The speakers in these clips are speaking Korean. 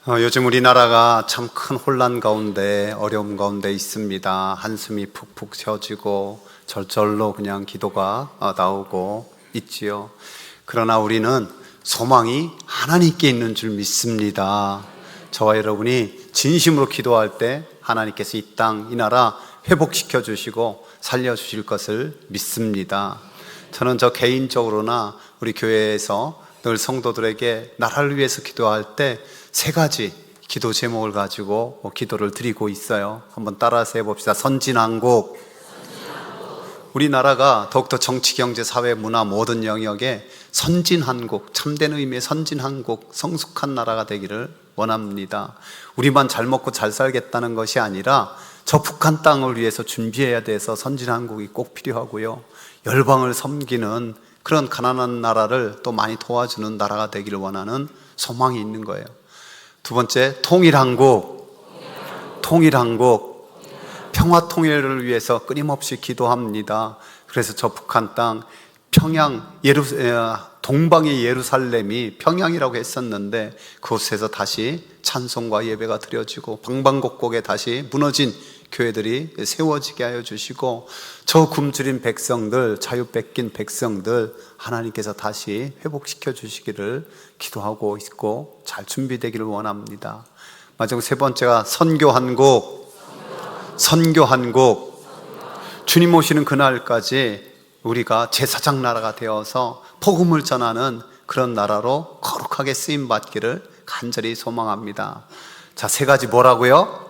요즘 우리나라가 참 큰 혼란 가운데 어려움 가운데 있습니다. 한숨이 푹푹 쉬어지고 절절로 그냥 기도가 나오고 있지요. 그러나 우리는 소망이 하나님께 있는 줄 믿습니다. 저와 여러분이 진심으로 기도할 때 하나님께서 이 땅, 이 나라 회복시켜 주시고 살려주실 것을 믿습니다. 저는 저 개인적으로나 우리 교회에서 늘 성도들에게 나라를 위해서 기도할 때 세 가지 기도 제목을 가지고 기도를 드리고 있어요. 한번 따라서 해봅시다. 선진한국. 우리나라가 더욱더 정치, 경제, 사회, 문화 모든 영역에 선진한국, 참된 의미의 선진한국, 성숙한 나라가 되기를 원합니다. 우리만 잘 먹고 잘 살겠다는 것이 아니라 저 북한 땅을 위해서 준비해야 돼서 선진한국이 꼭 필요하고요. 열방을 섬기는 그런 가난한 나라를 또 많이 도와주는 나라가 되기를 원하는 소망이 있는 거예요. 두 번째, 통일한국. 평화 통일을 위해서 끊임없이 기도합니다. 그래서 저 북한 땅 평양, 동방의 예루살렘이 평양이라고 했었는데 그곳에서 다시 찬송과 예배가 드려지고 방방곡곡에 다시 무너진 교회들이 세워지게 하여 주시고 저 굶주린 백성들, 자유 뺏긴 백성들 하나님께서 다시 회복시켜 주시기를 기도하고 있고 잘 준비되기를 원합니다. 마지막 세 번째가 선교한국. 주님 오시는 그날까지 우리가 제사장 나라가 되어서 복음을 전하는 그런 나라로 거룩하게 쓰임받기를 간절히 소망합니다. 자, 세 가지 뭐라고요?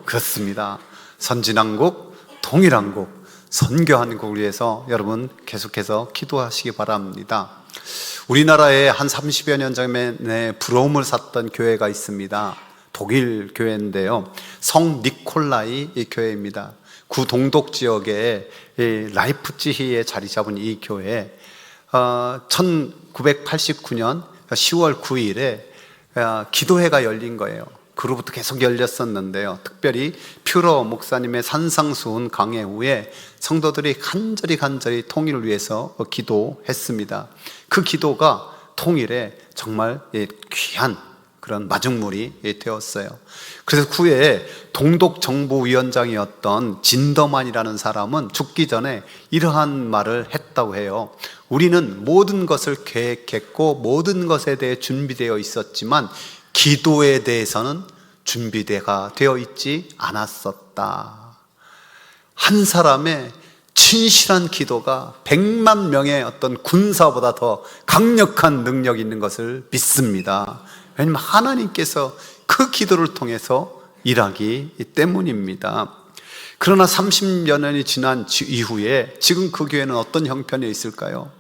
그렇습니다. 선진한국, 통일한국, 선교한국을 위해서 여러분 계속해서 기도하시기 바랍니다. 우리나라에 한 30여 년 전에 부러움을 샀던 교회가 있습니다. 독일 교회인데요, 성 니콜라이 교회입니다. 구 동독 지역에 라이프치히에 자리 잡은 이 교회, 1989년 10월 9일에 기도회가 열린 거예요. 그로부터 계속 열렸었는데요, 특별히 퓨러 목사님의 산상수훈 강해 후에 성도들이 간절히 통일을 위해서 기도했습니다. 그 기도가 통일에 정말 귀한 그런 마중물이 되었어요. 그래서 후에 동독 정부위원장이었던 진더만이라는 사람은 죽기 전에 이러한 말을 했다고 해요. 우리는 모든 것을 계획했고 모든 것에 대해 준비되어 있었지만 기도에 대해서는 준비가 되어 있지 않았었다. 한 사람의 진실한 기도가 100만 명의 어떤 군사보다 더 강력한 능력이 있는 것을 믿습니다. 왜냐하면 하나님께서 그 기도를 통해서 일하기 때문입니다. 그러나 30여 년이 지난 이후에 지금 그 교회는 어떤 형편에 있을까요?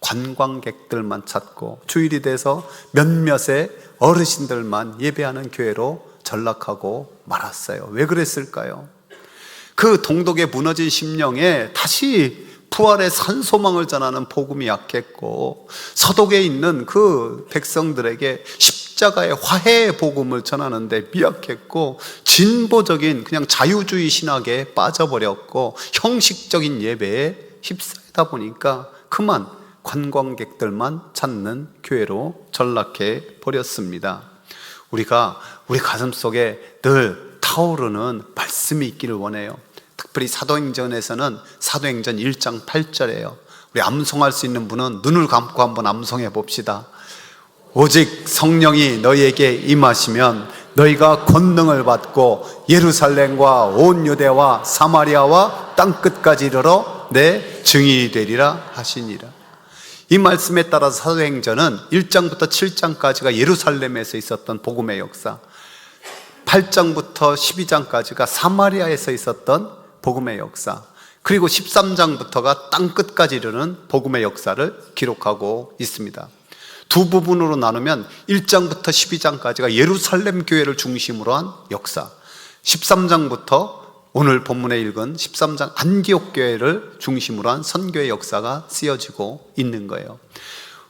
관광객들만 찾고 주일이 돼서 몇몇의 어르신들만 예배하는 교회로 전락하고 말았어요. 왜 그랬을까요? 그 동독의 무너진 심령에 다시 부활의 산소망을 전하는 복음이 약했고 서독에 있는 그 백성들에게 십자가의 화해의 복음을 전하는데 미약했고 진보적인 그냥 자유주의 신학에 빠져버렸고 형식적인 예배에 휩싸이다 보니까 그만 관광객들만 찾는 교회로 전락해 버렸습니다. 우리가 우리 가슴속에 늘 타오르는 말씀이 있기를 원해요. 특별히 사도행전에서는 사도행전 1장 8절이에요. 우리 암송할 수 있는 분은 눈을 감고 한번 암송해 봅시다. 오직 성령이 너희에게 임하시면 너희가 권능을 받고 예루살렘과 온 유대와 사마리아와 땅끝까지 이르러 내 증인이 되리라 하시니라. 이 말씀에 따라서 사도행전은 1장부터 7장까지가 예루살렘에서 있었던 복음의 역사, 8장부터 12장까지가 사마리아에서 있었던 복음의 역사, 그리고 13장부터가 땅끝까지 이르는 복음의 역사를 기록하고 있습니다. 두 부분으로 나누면 1장부터 12장까지가 예루살렘 교회를 중심으로 한 역사, 13장부터 오늘 본문에 읽은 13장 안디옥 교회를 중심으로 한 선교의 역사가 쓰여지고 있는 거예요.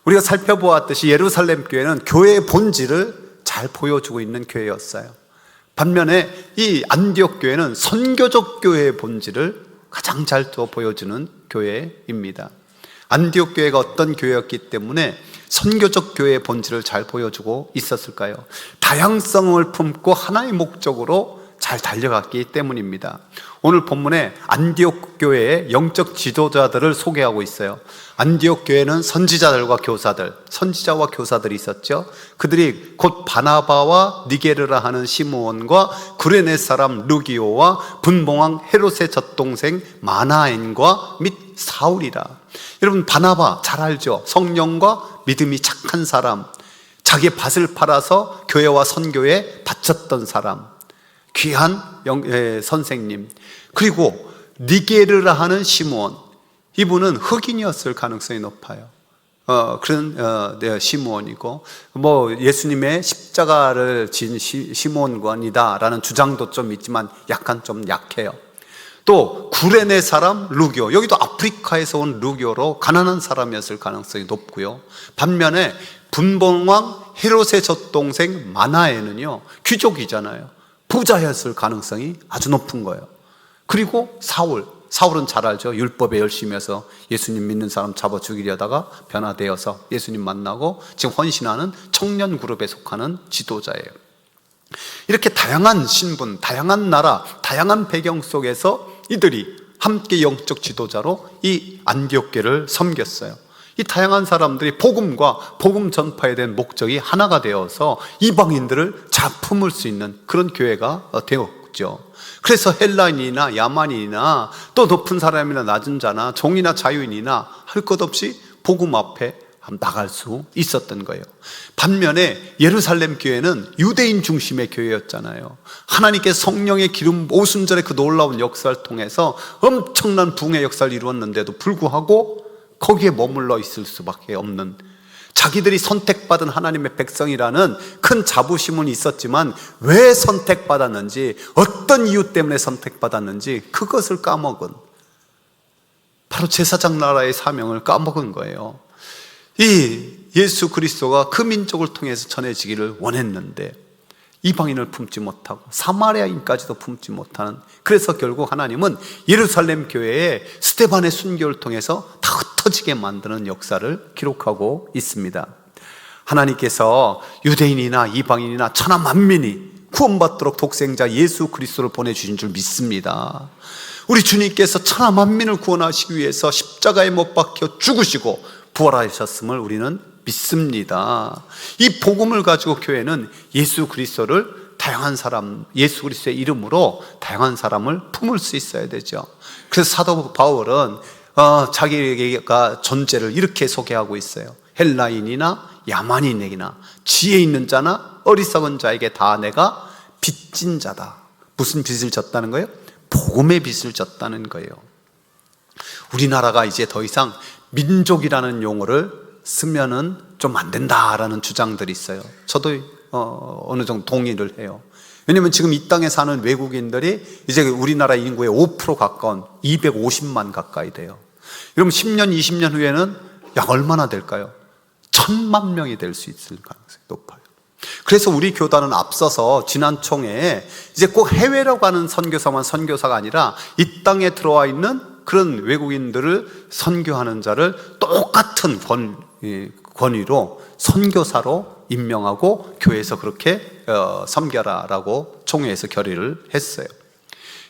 우리가 살펴보았듯이 예루살렘 교회는 교회의 본질을 잘 보여주고 있는 교회였어요. 반면에 이 안디옥 교회는 선교적 교회의 본질을 가장 잘 보여주는 교회입니다. 안디옥 교회가 어떤 교회였기 때문에 선교적 교회의 본질을 잘 보여주고 있었을까요? 다양성을 품고 하나의 목적으로 잘 달려갔기 때문입니다. 오늘 본문에 안디옥 교회의 영적 지도자들을 소개하고 있어요. 안디옥 교회는 선지자와 교사들이 있었죠. 그들이 곧 바나바와 니게르라 하는 시므온과 구레네 사람 루기오와 분봉왕 헤롯의 젖동생 마나엔과 및 사울이라. 여러분, 바나바 잘 알죠? 성령과 믿음이 착한 사람, 자기의 밭을 팔아서 교회와 선교에 바쳤던 사람, 귀한 선생님. 그리고 니게르라 하는 시므온, 이분은 흑인이었을 가능성이 높아요. 그런 시므온이고, 예수님의 십자가를 진 시므온관이다라는 주장도 좀 있지만 약간 좀 약해요. 또 구레네 사람 루기오, 여기도 아프리카에서 온 루기오로 가난한 사람이었을 가능성이 높고요. 반면에 분봉왕 헤롯의 젖동생 마나에는요, 귀족이잖아요. 부자였을 가능성이 아주 높은 거예요. 그리고 사울은 잘 알죠. 율법에 열심히 해서 예수님 믿는 사람 잡아 죽이려다가 변화되어서 예수님 만나고 지금 헌신하는 청년 그룹에 속하는 지도자예요. 이렇게 다양한 신분, 다양한 나라, 다양한 배경 속에서 이들이 함께 영적 지도자로 이 안디옥교를 섬겼어요. 이 다양한 사람들이 복음과 복음 전파에 대한 목적이 하나가 되어서 이방인들을 잘 품을 수 있는 그런 교회가 되었죠. 그래서 헬라인이나 야만인이나 또 높은 사람이나 낮은 자나 종이나 자유인이나 할 것 없이 복음 앞에 나갈 수 있었던 거예요. 반면에 예루살렘 교회는 유대인 중심의 교회였잖아요. 하나님께서 성령의 기름 오순절의 그 놀라운 역사를 통해서 엄청난 부흥의 역사를 이루었는데도 불구하고 거기에 머물러 있을 수밖에 없는, 자기들이 선택받은 하나님의 백성이라는 큰 자부심은 있었지만 왜 선택받았는지, 어떤 이유 때문에 선택받았는지 그것을 까먹은, 바로 제사장 나라의 사명을 까먹은 거예요. 이 예수 그리스도가 그 민족을 통해서 전해지기를 원했는데 이방인을 품지 못하고 사마리아인까지도 품지 못하는, 그래서 결국 하나님은 예루살렘 교회에 스데반의 순교를 통해서 다 흩어지게 만드는 역사를 기록하고 있습니다. 하나님께서 유대인이나 이방인이나 천하 만민이 구원받도록 독생자 예수 그리스도를 보내주신 줄 믿습니다. 우리 주님께서 천하 만민을 구원하시기 위해서 십자가에 못 박혀 죽으시고 부활하셨음을 우리는 믿습니다. 이 복음을 가지고 교회는 예수 그리스도를 다양한 사람, 예수 그리스도의 이름으로 다양한 사람을 품을 수 있어야 되죠. 그래서 사도 바울은 자기가 존재를 이렇게 소개하고 있어요. 헬라인이나 야만인에게나 지혜 있는 자나 어리석은 자에게 다 내가 빚진 자다. 무슨 빚을 졌다는 거예요? 복음의 빚을 졌다는 거예요. 우리나라가 이제 더 이상 민족이라는 용어를 쓰면은 좀 안 된다라는 주장들이 있어요. 저도 어느 정도 동의를 해요. 왜냐하면 지금 이 땅에 사는 외국인들이 이제 우리나라 인구의 5% 가까운 250만 가까이 돼요. 여러분 10년, 20년 후에는 약 얼마나 될까요? 1000만 명이 될 수 있을 가능성이 높아요. 그래서 우리 교단은 앞서서 지난 총회에 이제 꼭 해외로 가는 선교사만 선교사가 아니라 이 땅에 들어와 있는 그런 외국인들을 선교하는 자를 똑같은 권위로 선교사로 임명하고 교회에서 그렇게 섬겨라라고 총회에서 결의를 했어요.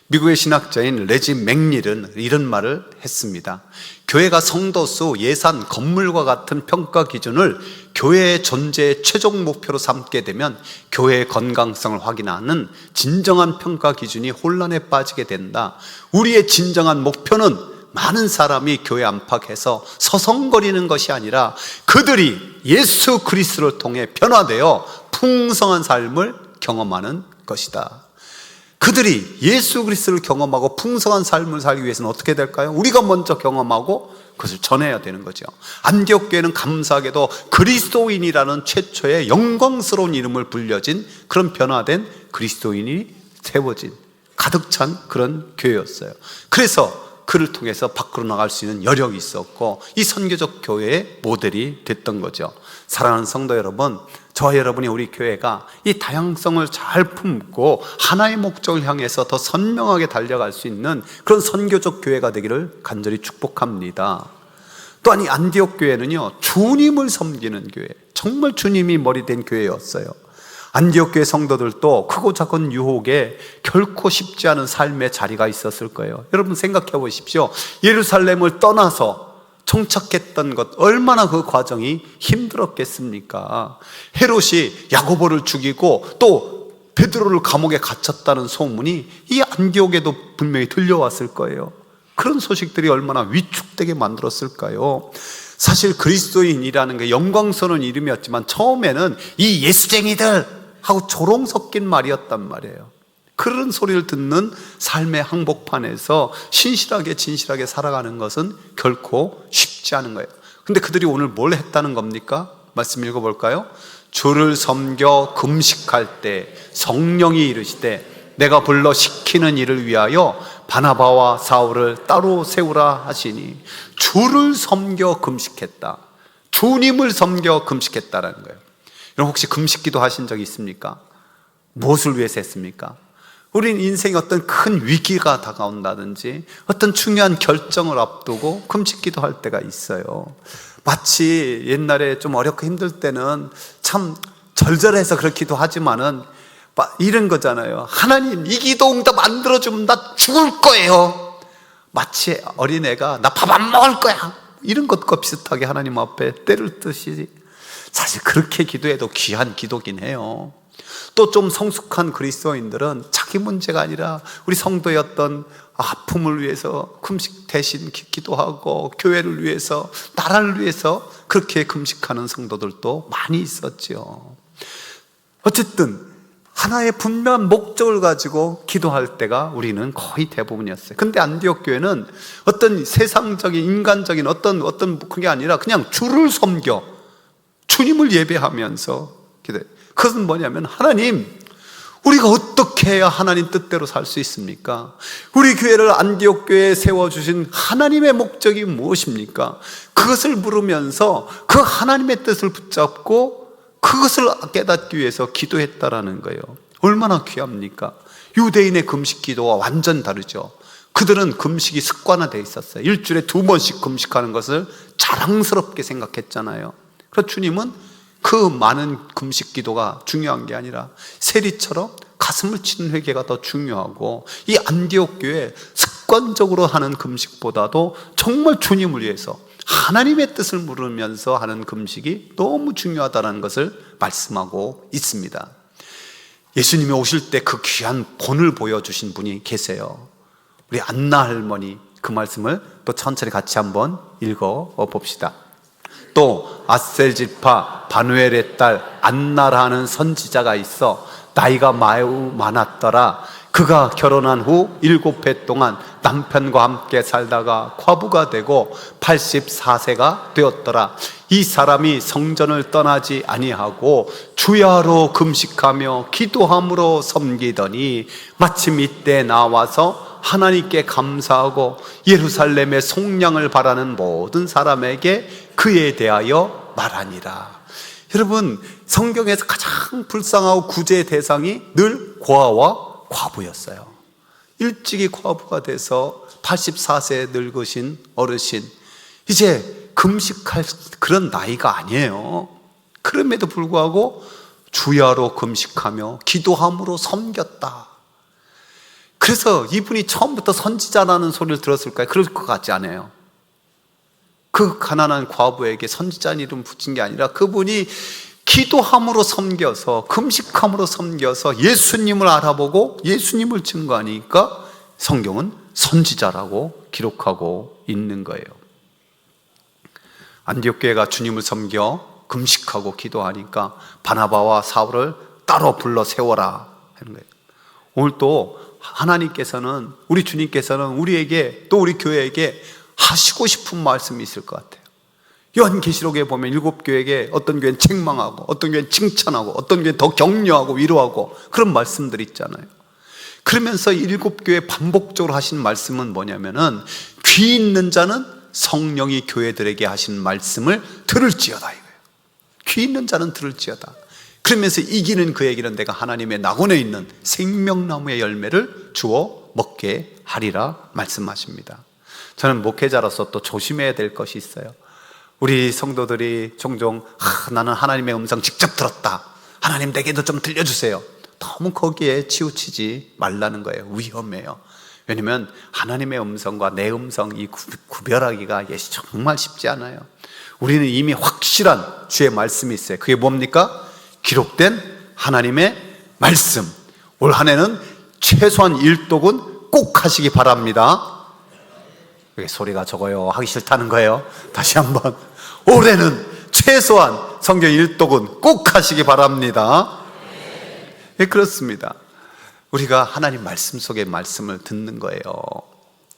미국의 신학자인 레지 맥닐은 이런 말을 했습니다. 교회가 성도 수, 예산, 건물과 같은 평가 기준을 교회의 존재의 최종 목표로 삼게 되면 교회의 건강성을 확인하는 진정한 평가 기준이 혼란에 빠지게 된다. 우리의 진정한 목표는 많은 사람이 교회 안팎에서 서성거리는 것이 아니라 그들이 예수 그리스도를 통해 변화되어 풍성한 삶을 경험하는 것이다. 그들이 예수 그리스도를 경험하고 풍성한 삶을 살기 위해서는 어떻게 될까요? 우리가 먼저 경험하고 그것을 전해야 되는 거죠. 안디옥 교회는 감사하게도 그리스도인이라는 최초의 영광스러운 이름을 불려진 그런 변화된 그리스도인이 세워진 가득 찬 그런 교회였어요. 그래서 그를 통해서 밖으로 나갈 수 있는 여력이 있었고 이 선교적 교회의 모델이 됐던 거죠. 사랑하는 성도 여러분, 저와 여러분이 우리 교회가 이 다양성을 잘 품고 하나의 목적을 향해서 더 선명하게 달려갈 수 있는 그런 선교적 교회가 되기를 간절히 축복합니다. 또한 이 안디옥 교회는요, 주님을 섬기는 교회, 정말 주님이 머리 된 교회였어요. 안디옥 교회 성도들도 크고 작은 유혹에 결코 쉽지 않은 삶의 자리가 있었을 거예요. 여러분 생각해 보십시오. 예루살렘을 떠나서 정착했던 것, 얼마나 그 과정이 힘들었겠습니까? 헤롯이 야고보를 죽이고 또 베드로를 감옥에 갇혔다는 소문이 이 안디옥에도 분명히 들려왔을 거예요. 그런 소식들이 얼마나 위축되게 만들었을까요? 사실 그리스도인이라는 게 영광스러운 이름이었지만 처음에는 이 예수쟁이들 하고 조롱 섞인 말이었단 말이에요. 그런 소리를 듣는 삶의 항복판에서 신실하게 진실하게 살아가는 것은 결코 쉽지 않은 거예요. 근데 그들이 오늘 뭘 했다는 겁니까? 말씀 읽어볼까요? 주를 섬겨 금식할 때 성령이 이르시되 내가 불러 시키는 일을 위하여 바나바와 사울을 따로 세우라 하시니, 주를 섬겨 금식했다, 주님을 섬겨 금식했다라는 거예요. 여러분 혹시 금식기도 하신 적이 있습니까? 무엇을 위해서 했습니까? 우린 인생에 어떤 큰 위기가 다가온다든지 어떤 중요한 결정을 앞두고 금식기도 할 때가 있어요. 마치 옛날에 좀 어렵고 힘들 때는 참 절절해서 그렇기도 하지만은 이런 거잖아요. 하나님 이 기도 응답 안 들어주면 나 죽을 거예요. 마치 어린애가 나 밥 안 먹을 거야, 이런 것과 비슷하게 하나님 앞에 때를 뜨시. 사실 그렇게 기도해도 귀한 기도긴 해요. 또 좀 성숙한 그리스도인들은 자기 문제가 아니라 우리 성도의 어떤 아픔을 위해서 금식 대신 기도하고 교회를 위해서, 나라를 위해서 그렇게 금식하는 성도들도 많이 있었죠. 어쨌든 하나의 분명한 목적을 가지고 기도할 때가 우리는 거의 대부분이었어요. 근데 안디옥 교회는 어떤 세상적인 인간적인 어떤 그게 아니라 그냥 주를 섬겨 주님을 예배하면서 기도해요. 그것은 뭐냐면, 하나님 우리가 어떻게 해야 하나님 뜻대로 살 수 있습니까? 우리 교회를 안디옥 교회에 세워주신 하나님의 목적이 무엇입니까? 그것을 물으면서 그 하나님의 뜻을 붙잡고 그것을 깨닫기 위해서 기도했다라는 거예요. 얼마나 귀합니까? 유대인의 금식 기도와 완전 다르죠. 그들은 금식이 습관화되어 있었어요. 일주일에 2번씩 금식하는 것을 자랑스럽게 생각했잖아요. 그래서 주님은 그 많은 금식 기도가 중요한 게 아니라 세리처럼 가슴을 치는 회개가 더 중요하고, 이 안디옥 교회 습관적으로 하는 금식보다도 정말 주님을 위해서 하나님의 뜻을 물으면서 하는 금식이 너무 중요하다는 것을 말씀하고 있습니다. 예수님이 오실 때 그 귀한 본을 보여주신 분이 계세요. 우리 안나 할머니, 그 말씀을 또 천천히 같이 한번 읽어 봅시다. 또 아셀 지파 바누엘의 딸 안나라는 선지자가 있어 나이가 매우 많았더라. 그가 결혼한 후 7해 동안 남편과 함께 살다가 과부가 되고 84세가 되었더라. 이 사람이 성전을 떠나지 아니하고 주야로 금식하며 기도함으로 섬기더니 마침 이때 나와서 하나님께 감사하고 예루살렘의 속량을 바라는 모든 사람에게 그에 대하여 말하니라. 여러분, 성경에서 가장 불쌍하고 구제의 대상이 늘 고아와 과부였어요. 일찍이 과부가 돼서 84세에 늙으신 어르신, 이제 금식할 그런 나이가 아니에요. 그럼에도 불구하고 주야로 금식하며 기도함으로 섬겼다. 그래서 이분이 처음부터 선지자라는 소리를 들었을까요? 그럴 것 같지 않아요. 그 가난한 과부에게 선지자는 이름 붙인 게 아니라 그분이 기도함으로 섬겨서, 금식함으로 섬겨서 예수님을 알아보고 예수님을 증거하니까 성경은 선지자라고 기록하고 있는 거예요. 안디옥 교회가 주님을 섬겨 금식하고 기도하니까 바나바와 사울을 따로 불러 세워라 하는 거예요. 오늘 또 하나님께서는, 우리 주님께서는 우리에게, 또 우리 교회에게 하시고 싶은 말씀이 있을 것 같아요. 요한계시록에 보면 7교회에게 어떤 교회는 책망하고, 어떤 교회는 칭찬하고, 어떤 교회는 더 격려하고 위로하고, 그런 말씀들이 있잖아요. 그러면서 7교회 반복적으로 하신 말씀은 뭐냐면은, 귀 있는 자는 성령이 교회들에게 하신 말씀을 들을지어다 이거예요. 귀 있는 자는 들을지어다. 그러면서 이기는 그에게는 내가 하나님의 낙원에 있는 생명나무의 열매를 주어 먹게 하리라 말씀하십니다. 저는 목회자로서 또 조심해야 될 것이 있어요. 우리 성도들이 종종 나는 하나님의 음성 직접 들었다, 하나님 내게도 좀 들려주세요. 너무 거기에 치우치지 말라는 거예요. 위험해요. 왜냐하면 하나님의 음성과 내 음성 이 구별하기가 정말 쉽지 않아요. 우리는 이미 확실한 주의 말씀이 있어요. 그게 뭡니까? 기록된 하나님의 말씀. 올 한 해는 최소한 일독은 꼭 하시기 바랍니다. 왜 소리가 적어요? 하기 싫다는 거예요. 다시 한번, 올해는 최소한 성경 일독은 꼭 하시기 바랍니다. 예, 그렇습니다. 우리가 하나님 말씀 속의 말씀을 듣는 거예요.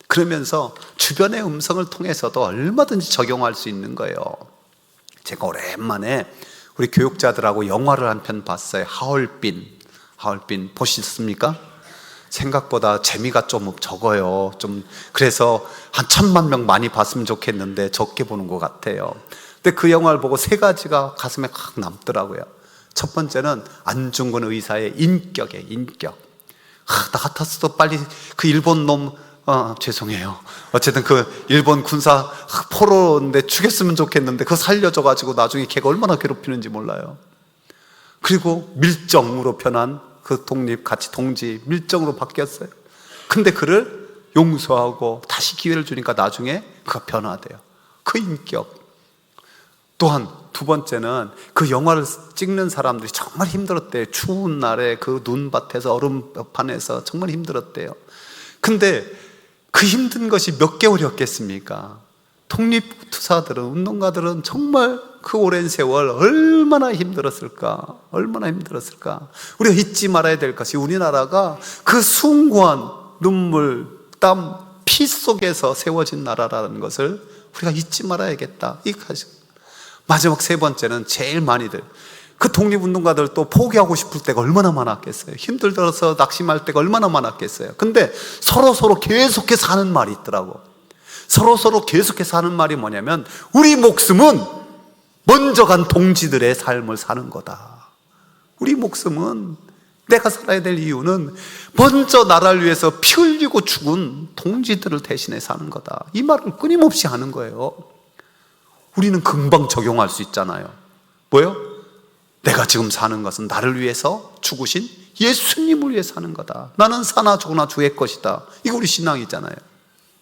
그러면서 주변의 음성을 통해서도 얼마든지 적용할 수 있는 거예요. 제가 오랜만에 우리 교육자들하고 영화를 한 편 봤어요. 하얼빈 보셨습니까? 생각보다 재미가 좀 적어요. 그래서 한 1000만 명 많이 봤으면 좋겠는데 적게 보는 것 같아요. 근데 그 영화를 보고 세 가지가 가슴에 확 남더라고요. 첫 번째는 안중근 의사의 인격이에요. 인격. 나 같았어도 빨리 그 일본 놈, 죄송해요. 어쨌든 그 일본 군사 포로인데 죽였으면 좋겠는데 그거 살려줘가지고 나중에 걔가 얼마나 괴롭히는지 몰라요. 그리고 밀정으로 변한 그 같이 동지 밀정으로 바뀌었어요. 근데 그를 용서하고 다시 기회를 주니까 나중에 그가 변화돼요. 그 인격. 또한 두 번째는 그 영화를 찍는 사람들이 정말 힘들었대요. 추운 날에 그 눈밭에서 얼음판에서 정말 힘들었대요. 근데 그 힘든 것이 몇 개월이었겠습니까? 독립투사들은, 운동가들은 정말 그 오랜 세월 얼마나 힘들었을까? 얼마나 힘들었을까? 우리가 잊지 말아야 될 것이 우리나라가 그 숭고한 눈물, 땀, 피 속에서 세워진 나라라는 것을 우리가 잊지 말아야겠다. 마지막 세 번째는 제일 많이들, 그 독립운동가들 또 포기하고 싶을 때가 얼마나 많았겠어요. 힘들어서 낙심할 때가 얼마나 많았겠어요. 근데 서로 계속해서 하는 말이 있더라고. 서로 계속해서 하는 말이 뭐냐면, 우리 목숨은 먼저 간 동지들의 삶을 사는 거다. 우리 목숨은, 내가 살아야 될 이유는 먼저 나라를 위해서 피 흘리고 죽은 동지들을 대신해 사는 거다. 이 말을 끊임없이 하는 거예요. 우리는 금방 적용할 수 있잖아요. 뭐요? 내가 지금 사는 것은 나를 위해서 죽으신 예수님을 위해 사는 거다. 나는 사나 죽으나 주의 것이다. 이거 우리 신앙이잖아요.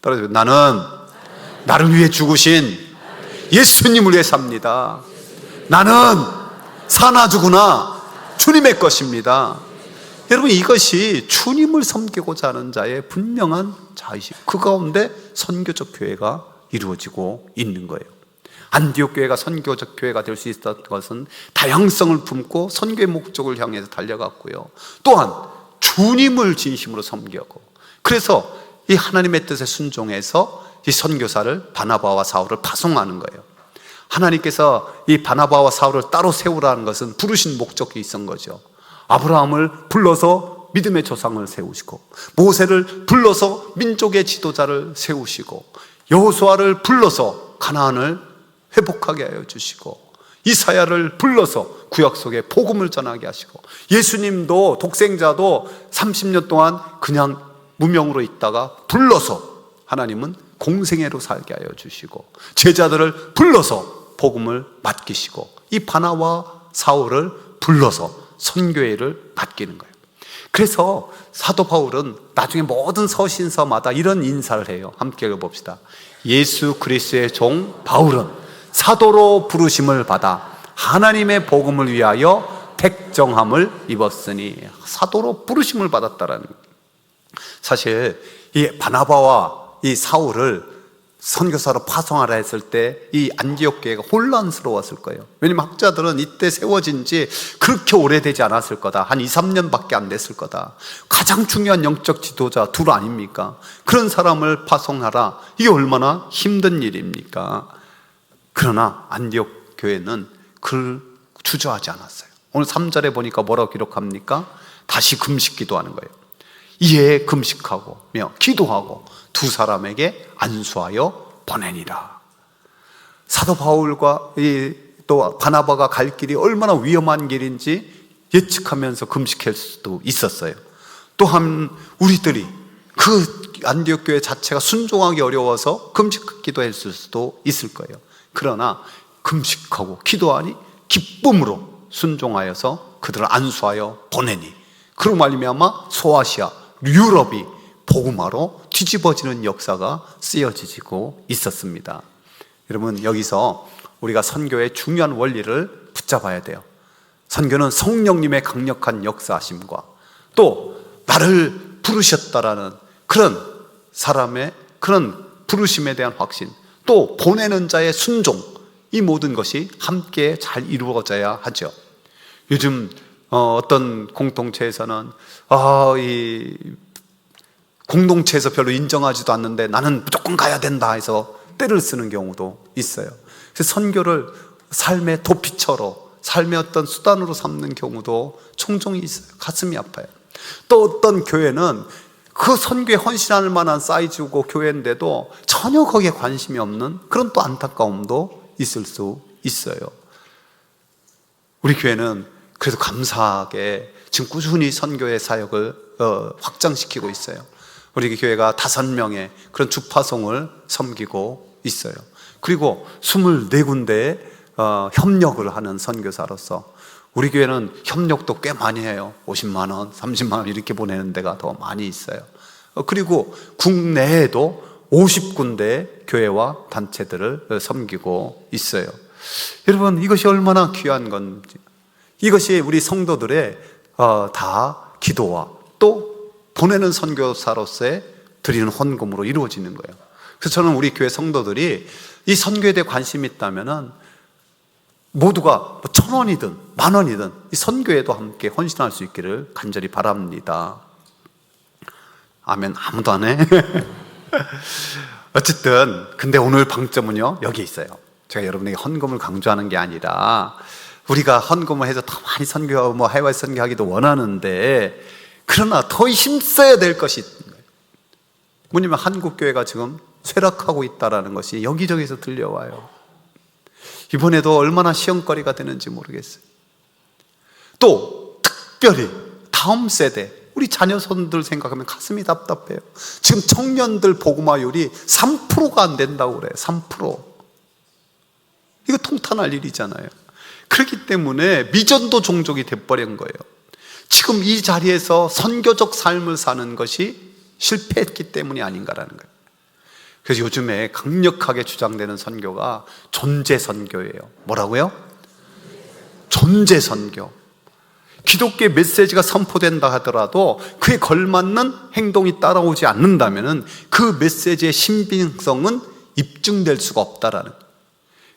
따라서 나는 나를 위해 죽으신 예수님을 위해 삽니다. 나는 사나 죽으나 주님의 것입니다. 여러분, 이것이 주님을 섬기고자 하는 자의 분명한 자의식, 그 가운데 선교적 교회가 이루어지고 있는 거예요. 안디옥 교회가 선교적 교회가 될 수 있었던 것은 다양성을 품고 선교의 목적을 향해서 달려갔고요. 또한 주님을 진심으로 섬기고, 그래서 이 하나님의 뜻에 순종해서 이 선교사를, 바나바와 사울을 파송하는 거예요. 하나님께서 이 바나바와 사울을 따로 세우라는 것은 부르신 목적이 있었던 거죠. 아브라함을 불러서 믿음의 조상을 세우시고, 모세를 불러서 민족의 지도자를 세우시고, 여호수아를 불러서 가나안을 회복하게 하여 주시고, 이사야를 불러서 구약 속에 복음을 전하게 하시고, 예수님도 독생자도 30년 동안 그냥 무명으로 있다가 불러서 하나님은 공생애로 살게 하여 주시고, 제자들을 불러서 복음을 맡기시고, 이 바나와 사울을 불러서 선교회를 맡기는 거예요. 그래서 사도 바울은 나중에 모든 서신서마다 이런 인사를 해요. 함께 읽어봅시다. 예수 그리스도의 종 바울은 사도로 부르심을 받아 하나님의 복음을 위하여 택정함을 입었으니, 사도로 부르심을 받았다라는 거예요. 사실 이 바나바와 이 사울을 선교사로 파송하라 했을 때 이 안디옥 교회가 혼란스러웠을 거예요. 왜냐하면 학자들은 이때 세워진 지 그렇게 오래되지 않았을 거다. 한 2, 3년밖에 안 됐을 거다. 가장 중요한 영적 지도자 둘 아닙니까? 그런 사람을 파송하라, 이게 얼마나 힘든 일입니까? 그러나 안디옥 교회는 그를 주저하지 않았어요. 오늘 3절에 보니까 뭐라고 기록합니까? 다시 금식 기도하는 거예요. 이에 금식하고 기도하고 두 사람에게 안수하여 보내니라. 사도 바울과 또 바나바가 갈 길이 얼마나 위험한 길인지 예측하면서 금식할 수도 있었어요. 또한 우리들이 그 안디옥 교회 자체가 순종하기 어려워서 금식 기도했을 수도 있을 거예요. 그러나 금식하고 기도하니 기쁨으로 순종하여서 그들을 안수하여 보내니 그로 말미암아 소아시아, 유럽이 복음화로 뒤집어지는 역사가 쓰여지고 있었습니다. 여러분, 여기서 우리가 선교의 중요한 원리를 붙잡아야 돼요. 선교는 성령님의 강력한 역사하심과 또 나를 부르셨다라는 그런 사람의 그런 부르심에 대한 확신, 또 보내는 자의 순종, 이 모든 것이 함께 잘 이루어져야 하죠. 요즘 어떤 공동체에서는 이 공동체에서 별로 인정하지도 않는데 나는 무조건 가야 된다 해서 때를 쓰는 경우도 있어요. 그래서 선교를 삶의 도피처로, 삶의 어떤 수단으로 삼는 경우도 종종 있어요. 가슴이 아파요. 또 어떤 교회는 그 선교에 헌신할 만한 사이즈고 교회인데도 전혀 거기에 관심이 없는 그런 또 안타까움도 있을 수 있어요. 우리 교회는 그래도 감사하게 지금 꾸준히 선교의 사역을 확장시키고 있어요. 우리 교회가 5명의 그런 주파송을 섬기고 있어요. 그리고 24군데에 협력을 하는 선교사로서 우리 교회는 협력도 꽤 많이 해요. 50만 원, 30만 원 이렇게 보내는 데가 더 많이 있어요. 그리고 국내에도 50군데 교회와 단체들을 섬기고 있어요. 여러분, 이것이 얼마나 귀한 건지, 이것이 우리 성도들의 다 기도와 또 보내는 선교사로서의 드리는 헌금으로 이루어지는 거예요. 그래서 저는 우리 교회 성도들이 이 선교에 대해 관심이 있다면은 모두가 1,000원이든 10,000원이든 이 선교에도 함께 헌신할 수 있기를 간절히 바랍니다. 아멘. 아무도 안 해? 어쨌든 근데 오늘 방점은요 여기 있어요. 제가 여러분에게 헌금을 강조하는 게 아니라 우리가 헌금을 해서 더 많이 선교하고 해외 선교하기도 원하는데 그러나 더 힘써야 될 것이 있는 거예요. 뭐냐면 한국교회가 지금 쇠락하고 있다는 것이 여기저기서 들려와요. 이번에도 얼마나 시험거리가 되는지 모르겠어요. 또 특별히 다음 세대 우리 자녀손들 생각하면 가슴이 답답해요. 지금 청년들 복음화율이 3%가 안 된다고 그래요. 3%. 이거 통탄할 일이잖아요. 그렇기 때문에 미전도 종족이 돼버린 거예요. 지금 이 자리에서 선교적 삶을 사는 것이 실패했기 때문이 아닌가라는 거예요. 그래서 요즘에 강력하게 주장되는 선교가 존재 선교예요. 뭐라고요? 존재 선교. 기독교의 메시지가 선포된다 하더라도 그에 걸맞는 행동이 따라오지 않는다면 그 메시지의 신빙성은 입증될 수가 없다라는 거예요.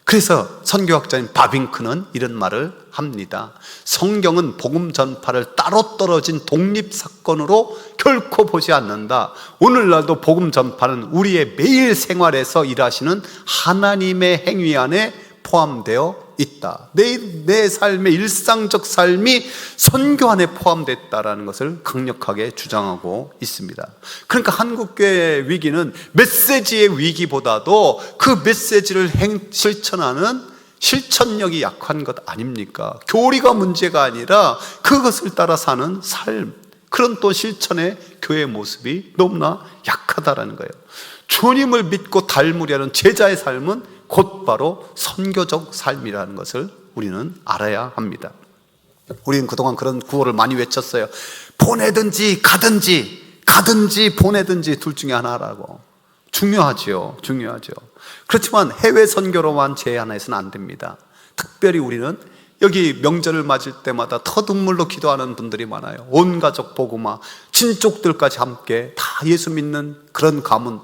그래서 선교학자인 바빙크는 이런 말을 합니다. 성경은 복음 전파를 따로 떨어진 독립사건으로 결코 보지 않는다. 오늘날도 복음 전파는 우리의 매일 생활에서 일하시는 하나님의 행위 안에 포함되어 있다. 내 삶의 일상적 삶이 선교 안에 포함됐다라는 것을 강력하게 주장하고 있습니다. 그러니까 한국교회의 위기는 메시지의 위기보다도 그 메시지를 실천하는 실천력이 약한 것 아닙니까? 교리가 문제가 아니라 그것을 따라 사는 삶, 그런 또 실천의 교회의 모습이 너무나 약하다라는 거예요. 주님을 믿고 닮으려는 제자의 삶은 곧바로 선교적 삶이라는 것을 우리는 알아야 합니다. 우리는 그동안 그런 구호를 많이 외쳤어요. 보내든지 가든지 보내든지 둘 중에 하나라고. 중요하죠. 그렇지만 해외 선교로만 제한해서는 안 됩니다. 특별히 우리는 여기 명절을 맞을 때마다 터눈물로 기도하는 분들이 많아요. 온 가족 복음화, 친족들까지 함께 다 예수 믿는 그런 가문,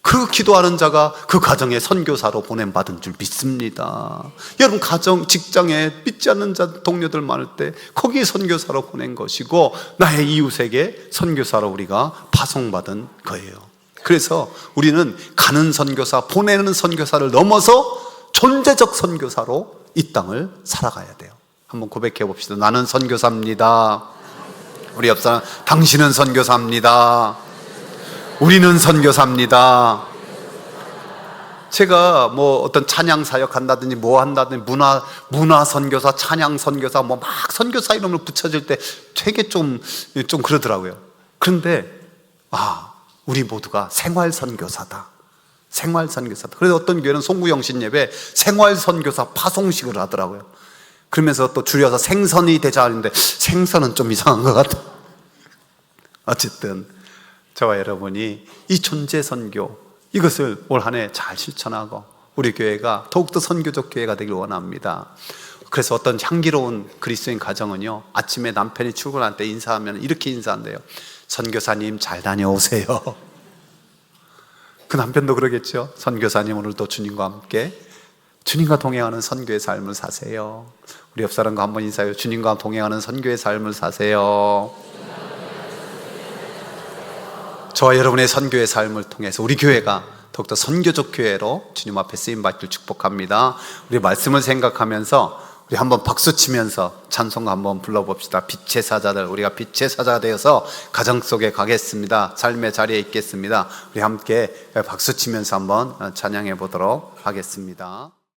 그 기도하는 자가 그 가정에 선교사로 보냄받은 줄 믿습니다. 여러분 가정, 직장에 믿지 않는 자 동료들 많을 때 거기에 선교사로 보낸 것이고 나의 이웃에게 선교사로 우리가 파송받은 거예요. 그래서 우리는 가는 선교사, 보내는 선교사를 넘어서 존재적 선교사로 이 땅을 살아가야 돼요. 한번 고백해 봅시다. 나는 선교사입니다. 우리 옆 사람, 당신은 선교사입니다. 우리는 선교사입니다. 제가 뭐 어떤 찬양 사역 한다든지 뭐 한다든지 문화 선교사, 찬양 선교사 뭐 막 선교사 이름을 붙여질 때 되게 좀 그러더라고요. 그런데 우리 모두가 생활 선교사다. 생활 선교사다. 그래서 어떤 교회는 송구영신 예배 생활 선교사 파송식을 하더라고요. 그러면서 또 줄여서 생선이 되자 하는데 생선은 좀 이상한 것 같아. 어쨌든 저와 여러분이 이 존재 선교, 이것을 올 한 해 잘 실천하고 우리 교회가 더욱더 선교적 교회가 되길 원합니다. 그래서 어떤 향기로운 그리스도인 가정은요, 아침에 남편이 출근할 때 인사하면 이렇게 인사한대요. 선교사님 잘 다녀오세요. 그 남편도 그러겠죠. 선교사님 오늘도 주님과 함께 주님과 동행하는 선교의 삶을 사세요. 우리 옆 사람과 한번 인사해요. 주님과 동행하는 선교의 삶을 사세요. 저와 여러분의 선교의 삶을 통해서 우리 교회가 더욱더 선교적 교회로 주님 앞에 쓰임받기를 축복합니다. 우리 말씀을 생각하면서 우리 한번 박수 치면서 찬송가 한번 불러봅시다. 빛의 사자들, 우리가 빛의 사자가 되어서 가정 속에 가겠습니다. 삶의 자리에 있겠습니다. 우리 함께 박수 치면서 한번 찬양해 보도록 하겠습니다.